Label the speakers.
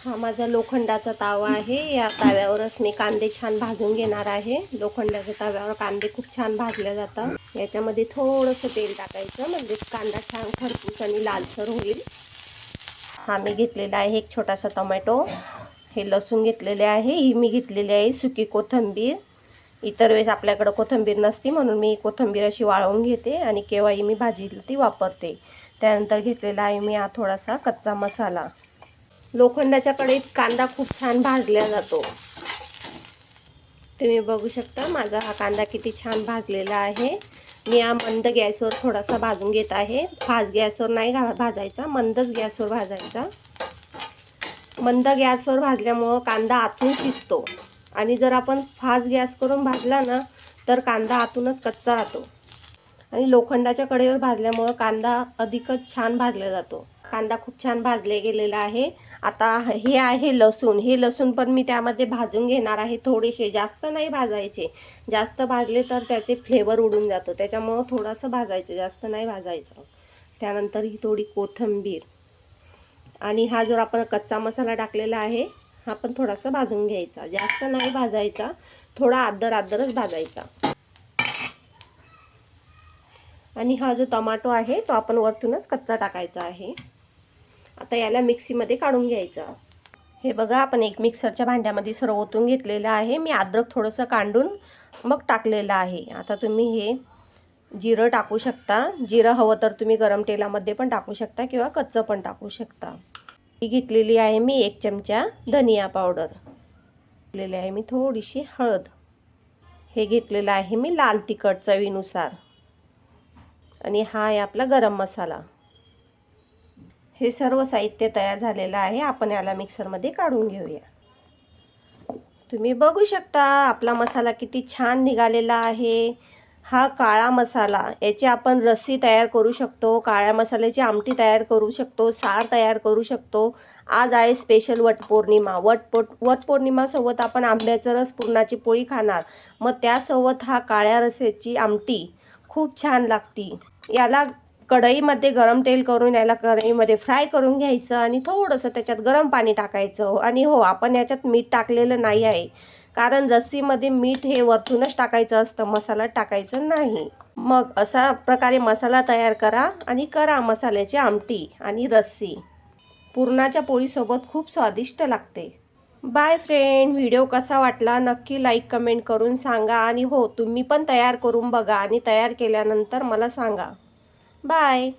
Speaker 1: हा माझा लोखंडाचा तावा आहे। या ताव्यावरच मी कांदे छान भाजून घेणार आहे। लोखंडाच्या ताव्यावर कांदे खूप छान भाजले जातात। याच्यामध्ये थोडंसं तेल टाकायचं म्हणजे कांदा छान खरपूस आणि लालसर होईल। हा मी घेतलेला आहे एक छोटासा टोमॅटो, हे लसूण घेतलेले आहे, ही मी घेतलेली आहे सुकी कोथिंबीर। इतर वेळेस आपल्याकडे कोथिंबीर नसती म्हणून मी कोथिंबीर अशी वाळवून घेते आणि केव्हाही मी भाजीला ती वापरते। त्यानंतर घेतलेला आहे मी हा थोडासा कच्चा मसाला। लोखंडाच्या कढईत कांदा खूप छान भाजला जातो। तुम्ही बघू शकता माझा हा कांदा किती छान भाजलेला आहे। मी हा मंद गॅसवर थोडासा भाजून घेत आहे। फास्ट गॅसवर नाही भाजायचा, मंदच गॅसवर भाजायचा। मंद गॅसवर भाजल्यामुळे कांदा आतून शिजतो आणि जर आपण फास्ट गॅस करून भाजला ना तर कांदा आतूनच कच्चा राहतो। आणि लोखंडाच्या कढईवर भाजल्यामुळे कांदा अधिकच छान भाजला जातो। कांदा खूप छान भाजले गेलेला आहे। आता हे आहे लसूण, हे लसूण पण मी त्यामध्ये भाजून घेणार आहे। थोडेसे, जास्त नाही भाजायचे, जास्त भाजले तर त्याचे फ्लेवर उडून जातो, त्याच्यामुळे थोडंसं भाजायचं, जास्त नाही भाजायचं। त्यानंतर ही थोडी कोथिंबीर आणि हा जो आपण कच्चा मसाला टाकलेला आहे हा पण थोडासा भाजून घ्यायचा, जास्त नाही भाजायचा, थोडा आदरच भाजायचा। आणि हा जो टोमॅटो आहे तो आपण वरतूनच कच्चा टाकायचा आहे। आता याला मिक्सीमध्ये काढून घ्यायचा। हे बघा आपण एक मिक्सरच्या भांड्यामध्ये सर्व ओतून घेतलेलं आहे। मी अद्रक थोडंसं काढून मग टाकलेलं आहे। आता तुम्ही हे जिरं टाकू शकता, जिरं हवं तर तुम्ही गरम तेलामध्ये पण टाकू शकता किंवा कच्चं पण टाकू शकता। ही घेतलेली आहे मी 1 चमचा धनिया पावडर, घेतलेली आहे मी थोडीशी हळद, हे घेतलेलं आहे मी लाल तिखट चवीनुसार, आणि हा आहे आपला गरम मसाला। हे सर्व साहित्य तयार झालेलं आहे। आपण याला मिक्सरमध्ये काढून घेऊया। तुम्ही बघू शकता आपला मसाला किती छान निघालेला आहे। हा काळा मसाला, याची आपण रस्सी तयार करू शकतो, काळ्या मसाल्याची आमटी तयार करू शकतो, सार तयार करू शकतो। आज आहे स्पेशल वटपौर्णिमा, वटपौर्णिमासोबत आपण आंब्याचा रस पुरणाची पोळी खाणार, मग त्यासोबत हा काळ्या रस्स्याची आमटी खूप छान लागती। याला कढईमध्ये गरम तेल करून याला कढईमध्ये फ्राय करून घ्यायचं आणि थोडंसं त्याच्यात गरम पाणी टाकायचं। आणि हो, आपण याच्यात मीठ टाकलेलं नाही आहे, कारण रस्सीमध्ये मीठ हे वरतूनच टाकायचं असतं, मसाला टाकायचं नाही। मग अशा प्रकारे मसाला तयार करा आणि करा मसाल्याची आमटी आणि रस्सी, पुरणाच्या पोळीसोबत खूप स्वादिष्ट लागते। बाय फ्रेंड, व्हिडिओ कसा वाटला नक्की लाईक कमेंट करून सांगा। आणि हो, तुम्ही पण तयार करून बघा आणि तयार केल्यानंतर मला सांगा। बाय।